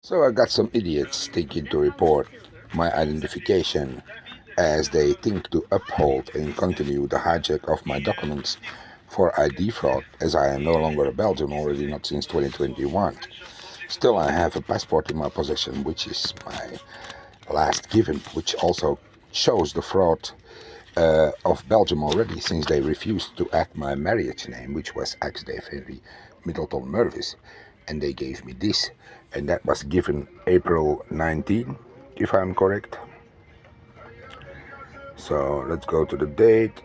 So I got some idiots thinking to report my identification as they think to uphold and continue the hijack of my documents for ID fraud, as I am no longer a Belgian, already not since 2021. Still, I have a passport in my possession, which is my last given, which also shows the fraud of Belgium already, since they refused to add my marriage name, which was Axdave Henry Middleton Mervis, and they gave me this, and that was given April 19, if I'm correct. So let's go to the date.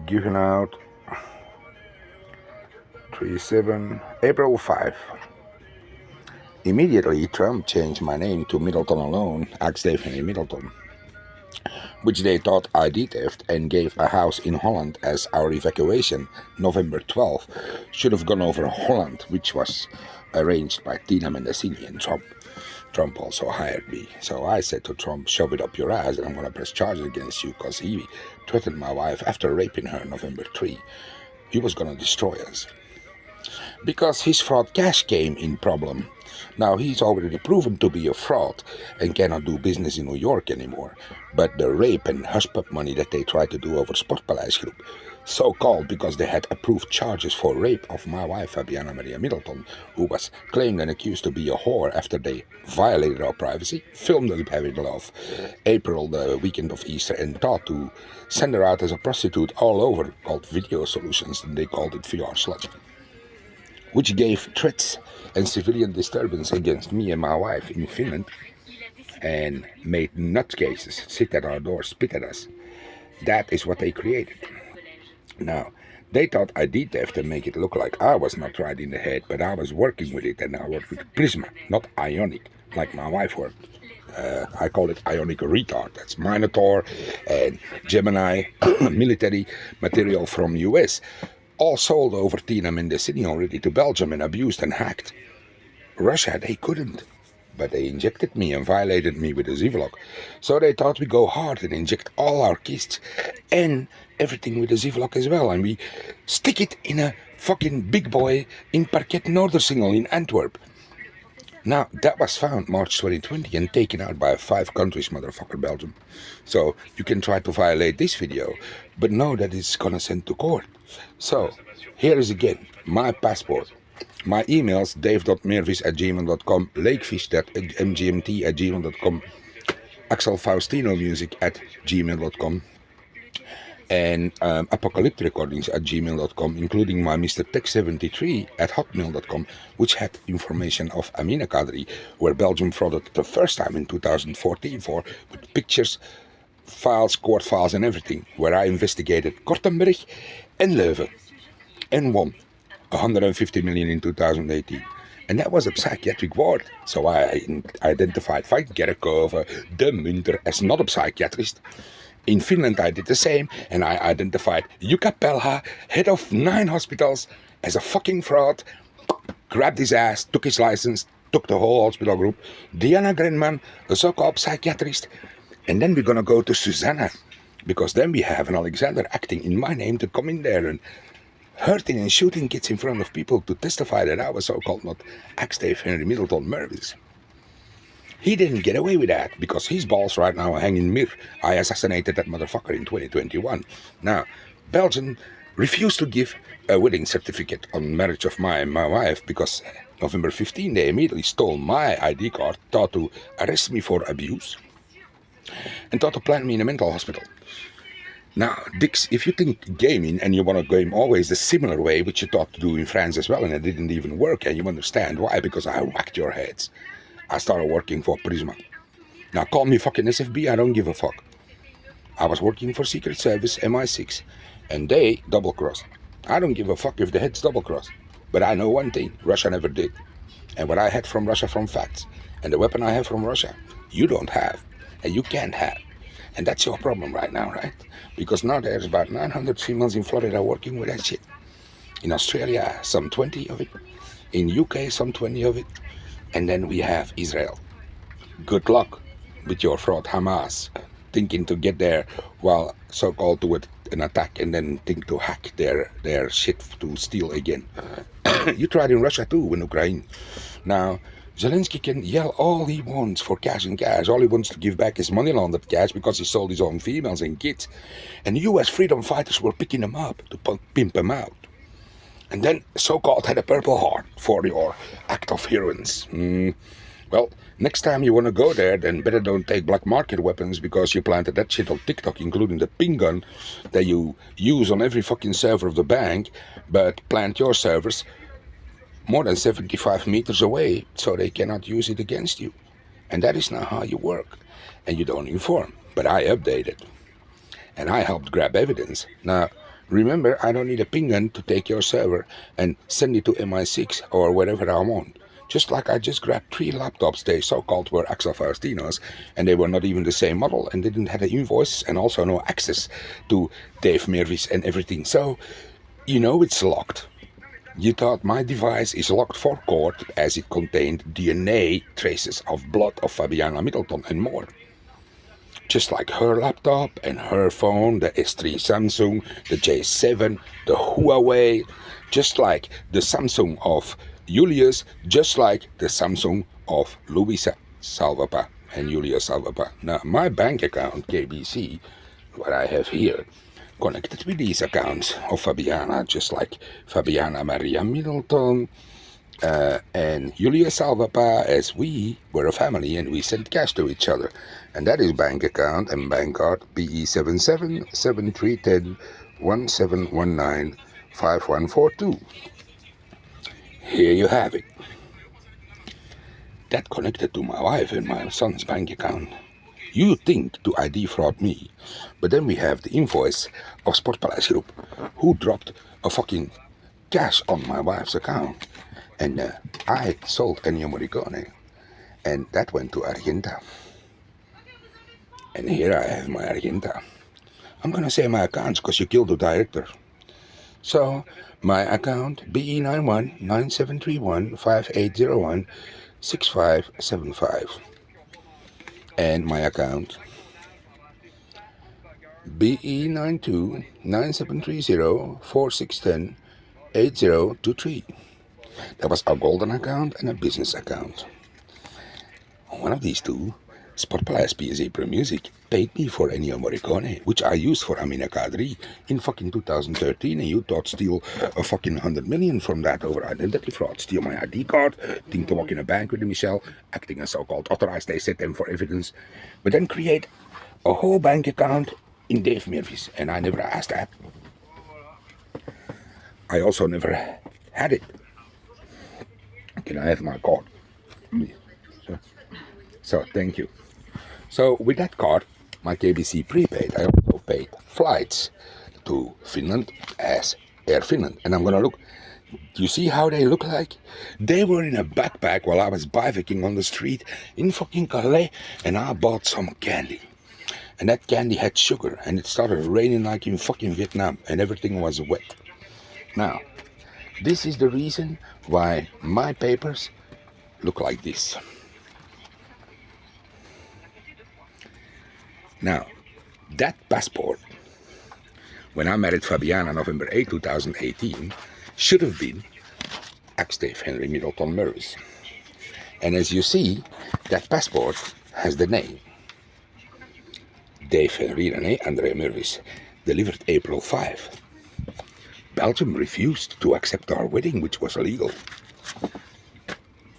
Given out 37 April 5. Immediately, Trump changed my name to Middleton alone, Axdave Henry Middleton, which they thought ID theft, and gave a house in Holland as our evacuation. November 12th should have gone over Holland, which was arranged by Tina Mendesini and Trump. Trump also hired me. So I said to Trump, shove it up your ass and I'm going to press charges against you, because he threatened my wife after raping her November 3. He was going to destroy us, because his fraud cash came in problem. Now he's already proven to be a fraud and cannot do business in New York anymore. But the rape and hush-pup money that they tried to do over Sportpaleis Group, so-called because they had approved charges for rape of my wife Fabiana Maria Middleton, who was claimed and accused to be a whore after they violated our privacy, filmed us having love April, the weekend of Easter, and thought to send her out as a prostitute all over, called Video Solutions, and they called it VR Slut, which gave threats and civilian disturbance against me and my wife in Finland, and made nutcases sit at our door, spit at us. That is what they created. Now, they thought I did theft and make it look like I was not right in the head, but I was working with it, and I worked with Prisma, not Ionic, like my wife worked. I call it Ionic retard. That's Minotaur and Gemini military material from US, all sold over Tina Mendesini already to Belgium and abused and hacked. Russia, they couldn't, but they injected me and violated me with a Zivlok. So they thought we go hard and inject all our kists and everything with a Zivlok as well, and we stick it in a fucking big boy in Parket Noordersingel in Antwerp. Now, that was found March 2020 and taken out by 5 countries, motherfucker, Belgium. So you can try to violate this video, but know that it's gonna send to court. So, here is again my passport. My emails, dave.mervis@gmail.com, lakefish.mgmt@gmail.com, axelfaustinomusic@gmail.com, and apocalyptic recordings at gmail.com, including my Mr. Tech73 at hotmail.com, which had information of Amina Kadri, where Belgium frauded the first time in 2014 for, with pictures, files, court files and everything, where I investigated Kortenberg and Leuven and won 150 million in 2018. And that was a psychiatric ward. So I identified Veit Gerkhoven, De Munter, as not a psychiatrist. In Finland I did the same, and I identified Jukka Pelha, head of 9 hospitals, as a fucking fraud, grabbed his ass, took his license, took the whole hospital group. Diana Grenman, a so-called psychiatrist. And then we're gonna go to Susanna, because then we have an Alexander acting in my name to come in there and hurting and shooting kids in front of people to testify that I was so-called not Axdave Henry Middleton Mervis. He didn't get away with that, because his balls right now are hanging Mir. I assassinated that motherfucker in 2021. Now, Belgium refused to give a wedding certificate on marriage of my wife, because November 15 they immediately stole my ID card, thought to arrest me for abuse, and thought to plant me in a mental hospital. Now, Dix, if you think gaming and you want to game always the similar way, which you thought to do in France as well, and it didn't even work, and you understand why, because I whacked your heads. I started working for Prisma. Now, call me fucking SFB, I don't give a fuck. I was working for Secret Service, MI6, and they double-crossed. I don't give a fuck if the heads double-crossed. But I know one thing, Russia never did. And what I had from Russia from facts, and the weapon I have from Russia, you don't have, and you can't have. And that's your problem right now, right? Because now there's about 900 females in Florida working with that shit. In Australia, some 20 of it. In UK, some 20 of it. And then we have Israel. Good luck with your fraud, Hamas, thinking to get there while so-called do an attack and then think to hack their shit to steal again. You tried in Russia too, in Ukraine. Now, Zelensky can yell all he wants for cash and cash. All he wants to give back is money laundered cash because he sold his own females and kids. And US freedom fighters were picking him up to pimp him out. And then so-called had a Purple Heart for your act of heroines. Well, next time you want to go there, then better don't take black market weapons because you planted that shit on TikTok, including the ping gun that you use on every fucking server of the bank, but plant your servers more than 75 meters away so they cannot use it against you. And that is not how you work. And you don't inform. But I updated. And I helped grab evidence. Now, remember, I don't need a ping gun to take your server and send it to MI6 or wherever I want. Just like I just grabbed 3 laptops, they so-called were Axel Faustinos, and they were not even the same model, and they didn't have the invoices and also no access to Dave Mirvis and everything. So, you know it's locked. You thought my device is locked for court as it contained DNA traces of blood of Fabiana Middleton and more. Just like her laptop and her phone, the S3 Samsung, the J7, the Huawei, just like the Samsung of Julius, just like the Samsung of Luisa Salvapa and Julia Salvapa. Now, my bank account, KBC, what I have here, connected with these accounts of Fabiana, just like Fabiana Maria Middleton and Julia Salvapa, as we were a family and we sent cash to each other. And that is bank account and bank card BE77731017195142. Here you have it. That connected to my wife and my son's bank account. You think to ID fraud me, but then we have the invoice of Sportpaleis Group, who dropped a fucking cash on my wife's account, and I sold Ennio Morricone, and that went to Argenta. And here I have my Argenta. I'm gonna say my accounts because you killed the director. So my account BE91973158016575. And my account BE92973046108023. That was a golden account and a business account. One of these two, Sportpaleis PSA Pro Music, paid me for Ennio Morricone, which I used for Amina Kadri in fucking 2013, and you thought steal a fucking 100 million from that over identity fraud, steal my ID card, think to walk in a bank with Michelle, acting as so-called authorized ASM for evidence, but then create a whole bank account in Dave Mirvis, and I never asked that. I also never had it. Can I have my card? So thank you. So with that card, my KBC prepaid, I also paid flights to Finland as Air Finland. And I'm gonna look, do you see how they look like? They were in a backpack while I was bivacking on the street in fucking Calais, and I bought some candy. And that candy had sugar, and it started raining like in fucking Vietnam, and everything was wet. Now, this is the reason why my papers look like this. Now, that passport, when I married Fabiana November 8, 2018, should have been ex-Dave Henry Middleton Mirvis. And as you see, that passport has the name. Dave Henry René André Mirvis, delivered April 5. Belgium refused to accept our wedding, which was illegal.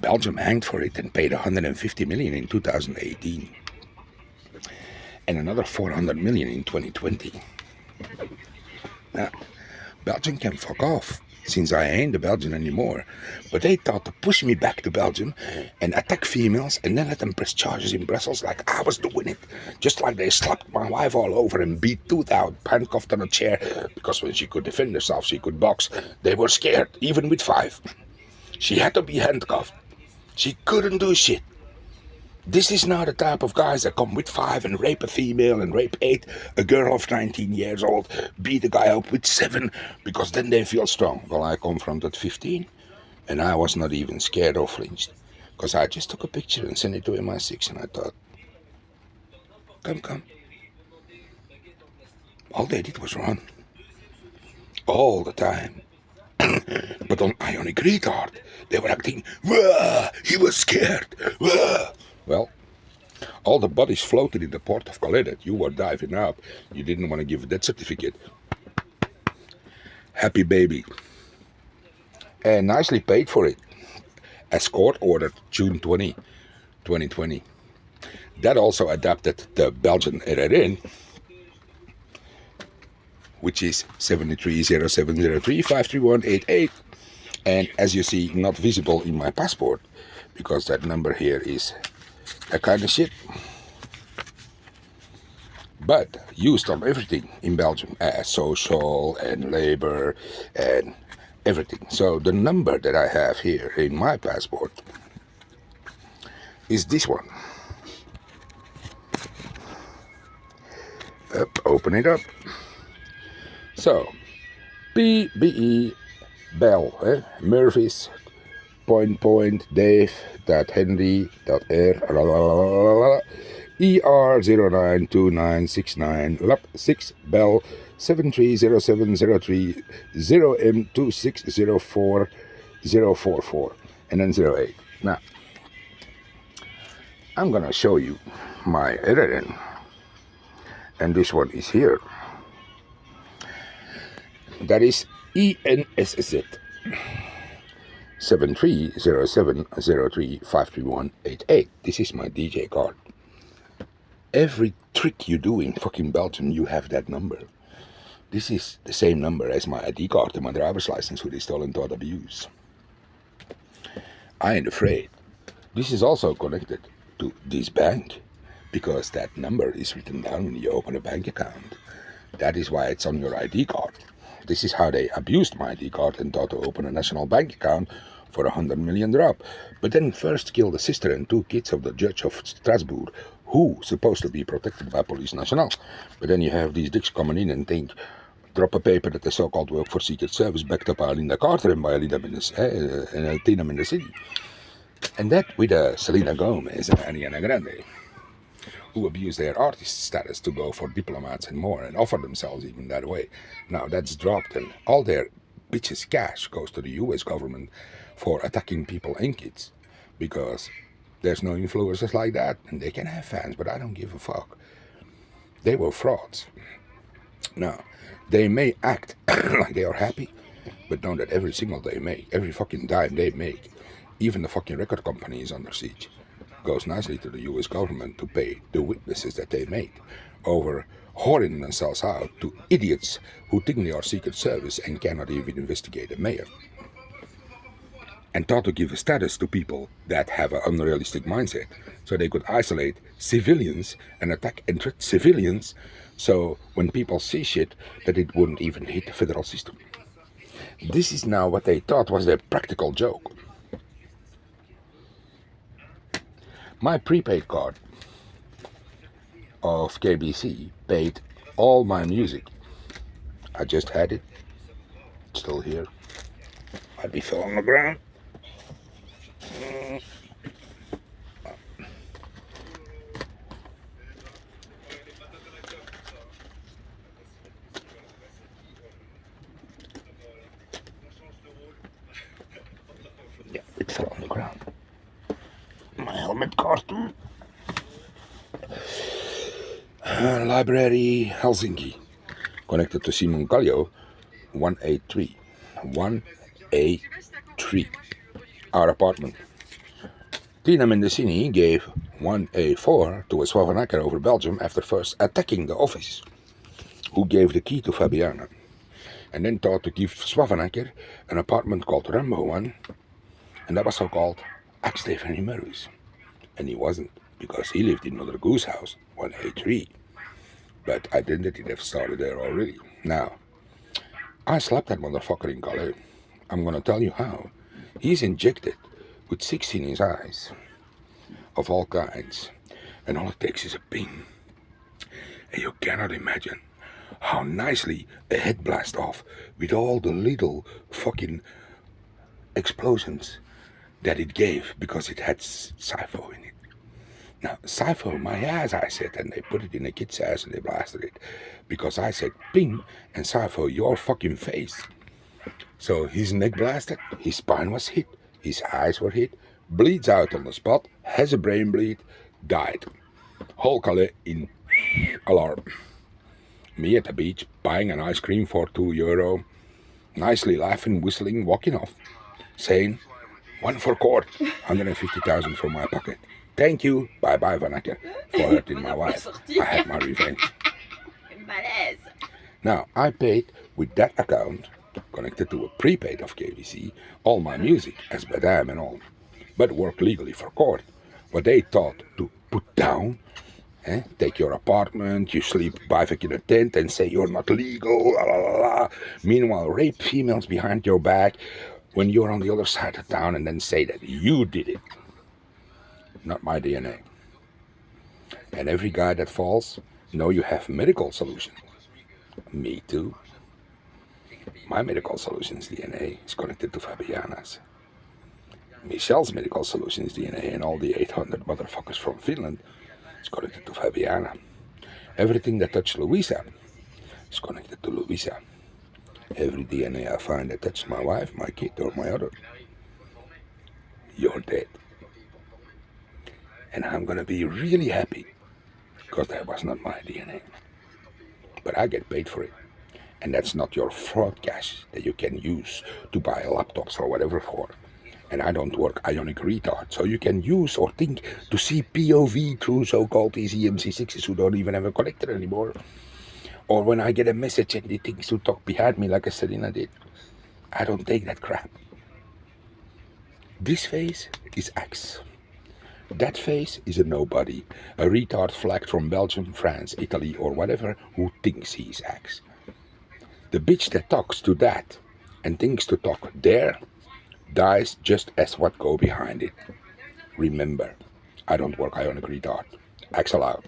Belgium hanged for it and paid 150 million in 2018. And another 400 million in 2020. Now, Belgium can fuck off, since I ain't a Belgian anymore. But they thought to push me back to Belgium and attack females and then let them press charges in Brussels like I was doing it. Just like they slapped my wife all over and beat tooth out, handcuffed on a chair, because when she could defend herself, she could box. They were scared, even with 5. She had to be handcuffed. She couldn't do shit. This is not the type of guys that come with 5 and rape a female and rape 8, a girl of 19 years old, beat a guy up with 7, because then they feel strong. Well, I confronted 15, and I was not even scared or flinched, because I just took a picture and sent it to MI6, and I thought, come. All they did was run. All the time. But on Ionic Retard, they were acting, "Wah, he was scared. Wah." Well, all the bodies floated in the port of Calais that you were diving up. You didn't want to give a death certificate. Happy baby. And nicely paid for it. As court ordered June 20, 2020. That also adapted the Belgian RRN, which is 730703531188. And as you see, not visible in my passport, because that number here is a kind of shit. But used on everything in Belgium, as social and labor and everything. So the number that I have here in my passport is this one. Open it up. So, PBE Bell, Murphys, Dave, Henry, R, ER092969, LAP 6 Bell 730703 0M2604 044, and then 08. Now, I'm gonna show you my RRN, and this one is here. That is ENSZ 730703531188. This is my DJ card. Every trick you do in fucking Belgium, you have that number. This is the same number as my ID card and my driver's license, who they stole and thought abuse. I ain't afraid. This is also connected to this bank, because that number is written down when you open a bank account. That is why it's on your ID card. This is how they abused my ID card and thought to open a national bank account for 100 million drop. But then first killed the sister and 2 kids of the judge of Strasbourg, who supposed to be protected by Police Nationale. But then you have these dicks coming in and think, drop a paper that the so-called work for Secret Service backed up by Linda Carter and by Tina Mendicini. And that with Selena Gomez and Ariana Grande, who abuse their artist status to go for diplomats and more, and offer themselves even that way. Now that's dropped, and all their bitches' cash goes to the US government for attacking people and kids, because there's no influencers like that, and they can have fans, but I don't give a fuck. They were frauds. Now, they may act like they are happy, but know that every single they make, every fucking dime they make, even the fucking record company is under siege, goes nicely to the US government to pay the witnesses that they made over whoring themselves out to idiots who think they are Secret Service and cannot even investigate a mayor. And thought to give a status to people that have an unrealistic mindset, so they could isolate civilians and attack and threat civilians, so when people see shit, that it wouldn't even hit the federal system. This is now what they thought was their practical joke. My prepaid card of KBC paid all my music. I just had it. It's still here. Might be fell on the ground. Yeah, it fell on the ground. My helmet card too. Library Helsinki, connected to Simon Kallio, 1A3. 1A3. Our apartment. Tina Mendicini gave 1A4 to a Swavanaker over Belgium after first attacking the office, who gave the key to Fabiana, and then thought to give Swavanaker an apartment called Rambo 1, and that was so called Axteveni Merus. And he wasn't, because he lived in Mother Goose House, 1A3. But identity theft started there already. Now, I slapped that motherfucker in Calais. I'm gonna tell you how. He's injected with 16 in his eyes, of all kinds, and all it takes is a ping. And you cannot imagine how nicely a head blast off with all the little fucking explosions that it gave, because it had Cypho in it. Now, Cypho, my ass, I said, and they put it in a kid's ass and they blasted it, because I said ping, and Cypho, your fucking face. So his neck blasted, his spine was hit, his eyes were hit, bleeds out on the spot, has a brain bleed, died. Whole Calais in alarm. Me at the beach, buying an ice cream for €2, nicely laughing, whistling, walking off, saying, "One for court, 150,000 from my pocket. Thank you, bye-bye Van Acker, for hurting my wife. I had my revenge." Now, I paid with that account, connected to a prepaid of KBC, all my music, as Badam and all, but work legally for court. What they thought to put down, take your apartment, you sleep bivouac in a tent and say you're not legal, la la la la. Meanwhile, rape females behind your back when you're on the other side of town and then say that you did it. Not my DNA. And every guy that falls, know you have medical solution. Me too. My medical solutions DNA is connected to Fabiana's. Michelle's medical solutions DNA and all the 800 motherfuckers from Finland is connected to Fabiana. Everything that touched Louisa is connected to Louisa. Every DNA I find that touched my wife, my kid, or my other, you're dead. And I'm gonna be really happy, because that was not my DNA. But I get paid for it. And that's not your fraud cash that you can use to buy laptops or whatever for. And I don't work ionic retard, so you can use or think to see POV through so-called these EMC6s who don't even have a connector anymore. Or when I get a message and he thinks to talk behind me like a Selena did. I don't take that crap. This face is X. That face is a nobody, a retard flagged from Belgium, France, Italy, or whatever who thinks he's X. The bitch that talks to that and thinks to talk there dies just as what go behind it. Remember, I don't work ionic retard. X allowed.